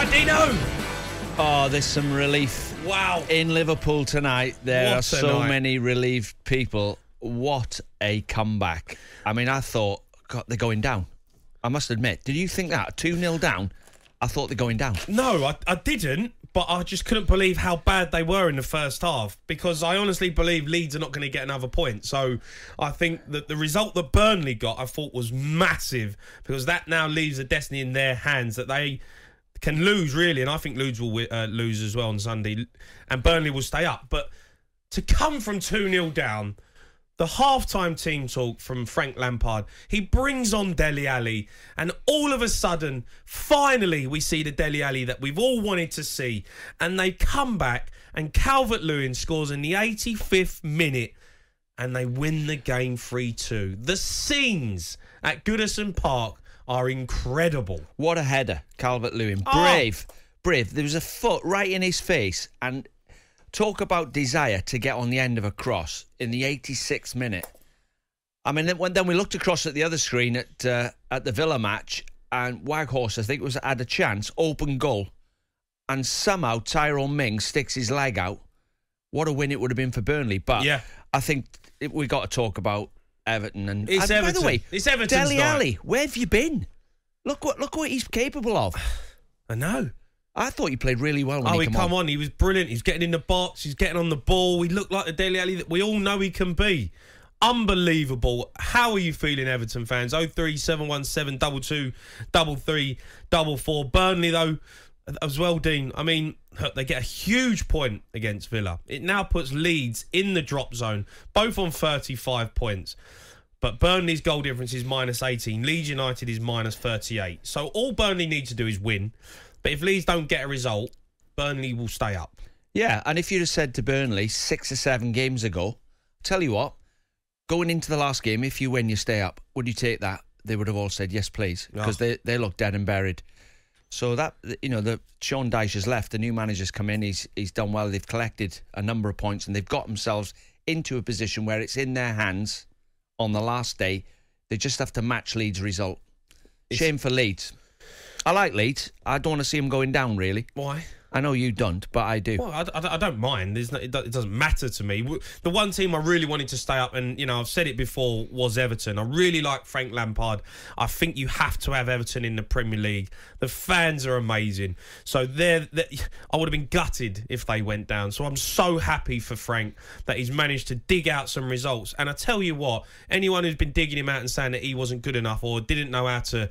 right, Dino. Oh, there's some relief. Wow. In Liverpool tonight, there are so many relieved people. What a comeback. I mean, I thought, God, they're going down. I must admit. Did you think that? 2-0 down? I thought they're going down. No, I didn't, but I just couldn't believe how bad they were in the first half, because I honestly believe Leeds are not going to get another point. So I think that the result that Burnley got, I thought, was massive, because that now leaves the destiny in their hands, that they can lose, really, and I think Leeds will lose as well on Sunday, and Burnley will stay up. But to come from 2-0 down, the half-time team talk from Frank Lampard, he brings on Dele Alli, and all of a sudden, finally, we see the Dele Alli that we've all wanted to see, and they come back, and Calvert-Lewin scores in the 85th minute, and they win the game 3-2. The scenes at Goodison Park are incredible. What a header, Calvert-Lewin. Brave. There was a foot right in his face, and talk about desire to get on the end of a cross in the 86th minute. I mean, then we looked across at the other screen at the Villa match, and Waghorse, I think, had a chance, open goal, and somehow Tyrone Mings sticks his leg out. What a win it would have been for Burnley. But yeah, I think we got to talk about Everton. And Everton. By the way, it's Everton's Dele Alli, where have you been? Look what he's capable of. I know. I thought he played really well when he came on. He was brilliant. He's getting in the box. He's getting on the ball. He looked like the Dele Alli that we all know he can be. Unbelievable. How are you feeling, Everton fans? 03717 22 33 44. Burnley, though, as well, Dean. I mean, they get a huge point against Villa. It now puts Leeds in the drop zone, both on 35 points. But Burnley's goal difference is -18. Leeds United is -38. So all Burnley need to do is win. But if Leeds don't get a result, Burnley will stay up. Yeah, and if you'd have said to Burnley 6 or 7 games ago, tell you what, going into the last game, if you win, you stay up. Would you take that? They would have all said, yes, please, because they look dead and buried. So that, the Sean Dyche has left. The new manager's come in. He's done well. They've collected a number of points, and they've got themselves into a position where it's in their hands on the last day. They just have to match Leeds' result. Shame for Leeds. I like Leeds. I don't want to see them going down, really. Why? I know you don't, but I do. Well, I don't mind. It doesn't matter to me. The one team I really wanted to stay up, and I've said it before, was Everton. I really like Frank Lampard. I think you have to have Everton in the Premier League. The fans are amazing. So I would have been gutted if they went down. So I'm so happy for Frank that he's managed to dig out some results. And I tell you what, anyone who's been digging him out and saying that he wasn't good enough or didn't know how to,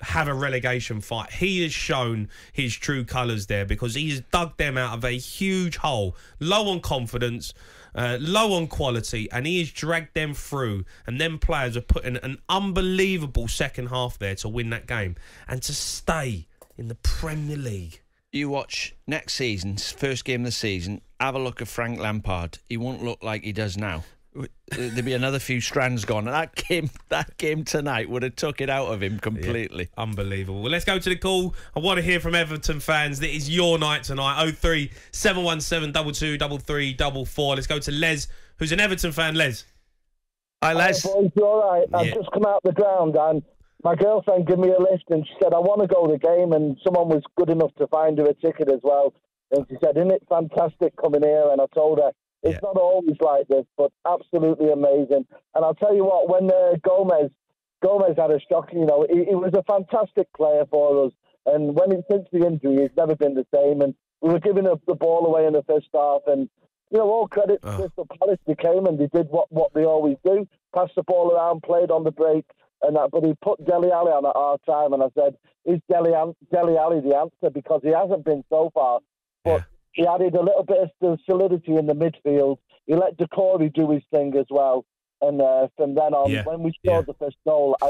have a relegation fight, he has shown his true colours there, because he has dug them out of a huge hole, low on confidence, low on quality, and he has dragged them through, and them players have put in an unbelievable second half there to win that game and to stay in the Premier League. You watch next season's first game of the season, have a look at Frank Lampard. He won't look like he does now. There'd be another few strands gone, and that game tonight would have took it out of him completely. Yeah, unbelievable. Well, let's go to the call. I want to hear from Everton fans. It is your night tonight. 03717 22 33 44. Let's go to Les, who's an Everton fan. Les. Hi, Les. Hi, boys, you all right? I've just come out the ground, and my girlfriend gave me a lift, and she said, I want to go to the game, and someone was good enough to find her a ticket as well. And she said, isn't it fantastic coming here? And I told her, it's not always like this, but absolutely amazing. And I'll tell you what, when Gomez had a shock, he was a fantastic player for us. And since the injury, he's never been the same. And we were giving the ball away in the first half. And, all credit to Crystal Palace. They came and they did what they always do, passed the ball around, played on the break. But he put Dele Alli on at our time. And I said, is Dele Alli the answer? Because he hasn't been so far. But he added a little bit of solidity in the midfield. He let Decore do his thing as well. And from then on, when we scored the first goal, I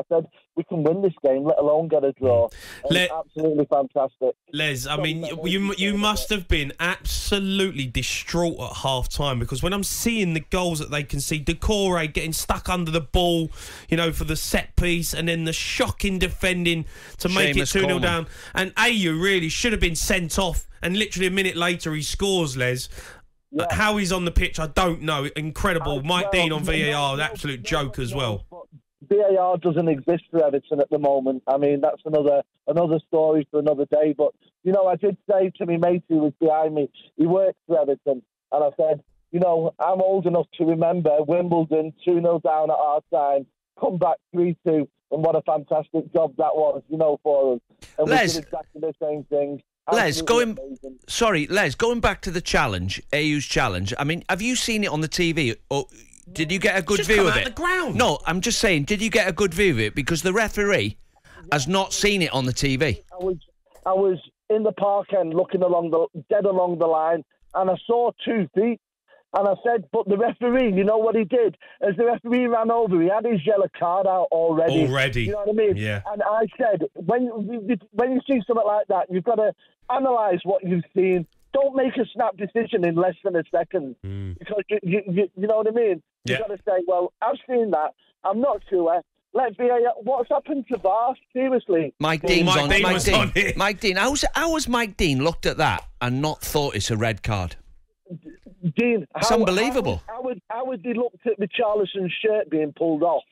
said, we can win this game, let alone get a draw. Absolutely fantastic. Les, I mean, you must have been absolutely distraught at half-time, because when I'm seeing the goals that they concede, Decore getting stuck under the ball, for the set piece, and then the shocking defending to make it 2-0 down. And Ayew really should have been sent off, and literally a minute later he scores, Les. How he's on the pitch, I don't know. Incredible. Mike Dean on VAR, an absolute joke as well. VAR doesn't exist for Everton at the moment. I mean, that's another story for another day. But, you know, I did say to my mate who was behind me, he works for Everton, and I said, you know, I'm old enough to remember Wimbledon 2-0 down at our time, come back 3-2, and what a fantastic job that was, you know, for us. And we did exactly the same thing. Les, going back to the challenge, AU's challenge. I mean, have you seen it on the TV, or did you get a good view of it? The ground. No, I'm just saying, did you get a good view of it? Because the referee has not seen it on the TV. I was in the park end looking along the line, and I saw 2 feet. And I said, but the referee, you know what he did? As the referee ran over, he had his yellow card out already. You know what I mean? Yeah. And I said, when you see something like that, you've got to analyse what you've seen. Don't make a snap decision in less than a second. Because you know what I mean? You've got to say, well, I've seen that. I'm not sure. Let's be. What's happened to VAR? Seriously. Mike Dean, how has Mike Dean looked at that and not thought it's a red card? Dean, it's unbelievable. How would they looked at the Charleston shirt being pulled off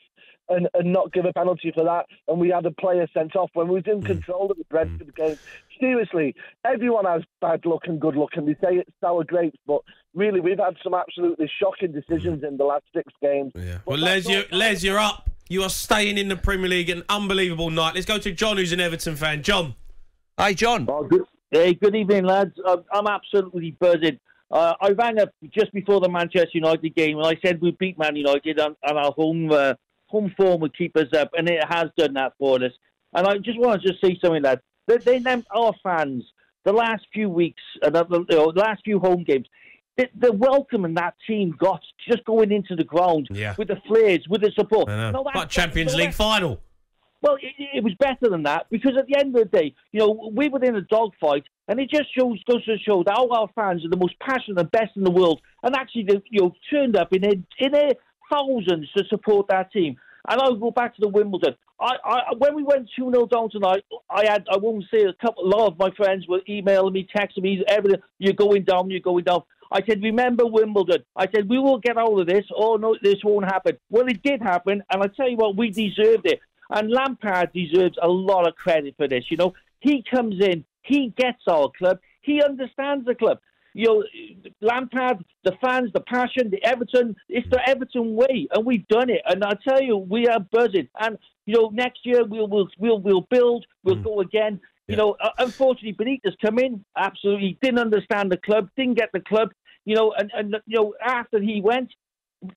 and not give a penalty for that, and we had a player sent off when we was in control of the Brentford game? Seriously, everyone has bad luck and good luck, and they say it's sour grapes, but really we've had some absolutely shocking decisions in the last 6 games. Yeah. Well, Les, you're up. You are staying in the Premier League. An unbelievable night. Let's go to John, who's an Everton fan. John. Hi, John. Oh, good evening, lads. I'm absolutely buzzing. I rang up just before the Manchester United game, and I said we beat Man United, and our home form would keep us up, and it has done that for us. And I just want to say something, lads. They our fans, the last few weeks, the last few home games, the welcome and that team got just going into the ground with the flares, with the support. Like Champions League final. Well, it was better than that, because at the end of the day, you know, we were in a dogfight, and it just goes to show that all our fans are the most passionate and best in the world, and actually, turned up in their thousands to support that team. And I'll go back to the Wimbledon. When we went 2-0 down tonight, I won't say a lot of my friends were emailing me, texting me, everything. You're going down. I said, remember Wimbledon. I said, we will get out of this. Oh, no, this won't happen. Well, it did happen, and I tell you what, we deserved it. And Lampard deserves a lot of credit for this. You know, he comes in, he gets our club, he understands the club. You know, Lampard, the fans, the passion, the Everton, it's the Everton way, and we've done it. And I tell you, we are buzzing. And you know, next year we'll build, we'll go again. You know, unfortunately, Benitez come in, absolutely didn't understand the club, didn't get the club. You know, and you know, after he went,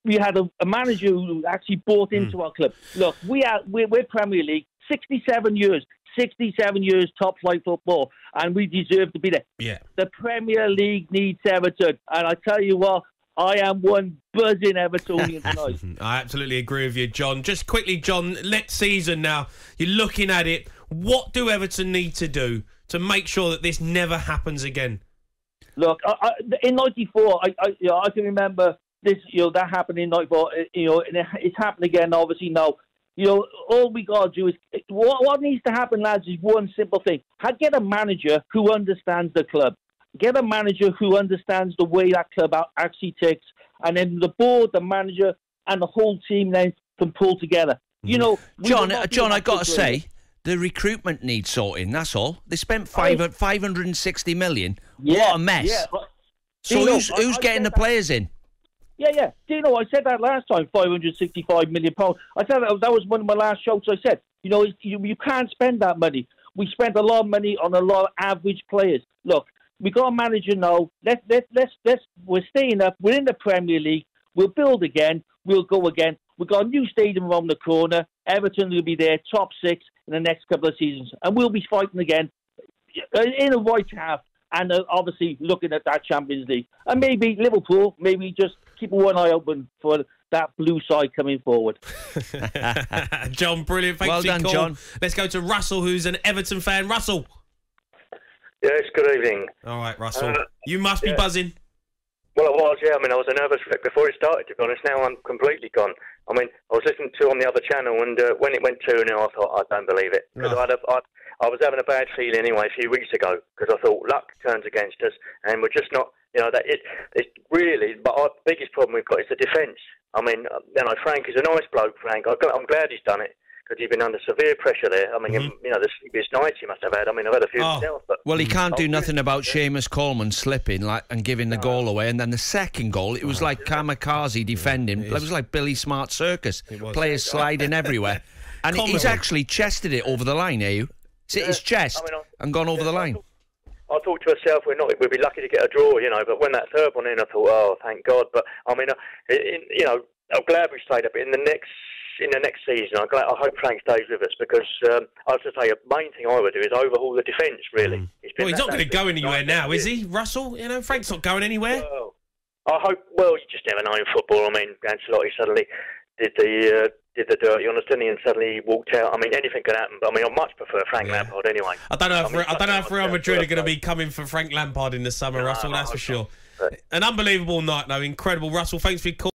we had a manager who actually bought into our club. Look, we're Premier League, 67 years top flight football, and we deserve to be there. Yeah. The Premier League needs Everton, and I tell you what, I am one buzzing Evertonian tonight. I absolutely agree with you, John. Just quickly, John, next season now, you're looking at it. What do Everton need to do to make sure that this never happens again? Look, in '94, I can remember this, you know, that happened in '94, you know, and it's happened again, obviously, now. You know, all we got to do is, what needs to happen, lads, is one simple thing. Get a manager who understands the club. Get a manager who understands the way that club actually ticks. And then the board, the manager, and the whole team then can pull together. You know, John, I got to say, the recruitment needs sorting, that's all. They spent 560 million. What a mess. Yeah. So who's getting the players in? Yeah. Do you know, I said that last time, £565 million. I said that was one of my last shows. I said, you know, you can't spend that money. We spent a lot of money on a lot of average players. Look, we got a manager now. We're staying up. We're in the Premier League. We'll build again. We'll go again. We've got a new stadium around the corner. Everton will be there, top 6 in the next couple of seasons. And we'll be fighting again in a right half. And obviously looking at that Champions League. And maybe Liverpool, maybe just keep one eye open for that blue side coming forward. John, brilliant. Thanks for your call. John. Let's go to Russell, who's an Everton fan. Russell. Yes, good evening. All right, Russell. You must be buzzing. Well, I was, yeah. I mean, I was a nervous wreck before it started, to be honest. Now I'm completely gone. I mean, I was listening to on the other channel, and when it went 2-0, I thought, I don't believe it. Because I was having a bad feeling anyway a few weeks ago, because I thought luck turns against us, and we're just not, you know, it's really, but our biggest problem we've got is the defence. I mean, Frank is a nice bloke, Frank. I'm glad he's done it, because he's been under severe pressure there. I mean, the sleepiest nights he must have had. I mean, I've had a few myself. But well, he can't do nothing about Seamus Coleman slipping and giving the goal away. And then the second goal, it was like kamikaze defending. It was like Billy Smart Circus. Players sliding everywhere. And he's actually chested it over the line, you? It's hit his chest and gone over the line. I thought to myself, we'd be lucky to get a draw, but when that third one in, I thought, oh, thank God. But, I mean, I'm glad we stayed up in the next season. I hope Frank stays with us, because I was to say, the main thing I would do is overhaul the defence, really. He's not going to go anywhere now, is he, Russell? Frank's not going anywhere. Well, I hope, you just never know in football. I mean, Ancelotti suddenly did the dirty on us, didn't he? And suddenly he walked out. I mean, anything could happen. But I mean, I much prefer Frank Lampard anyway. I don't know if Real Madrid are going to be coming for Frank Lampard in the summer, Russell. That's for sure. An unbelievable night, though. Incredible, Russell. Thanks for your call.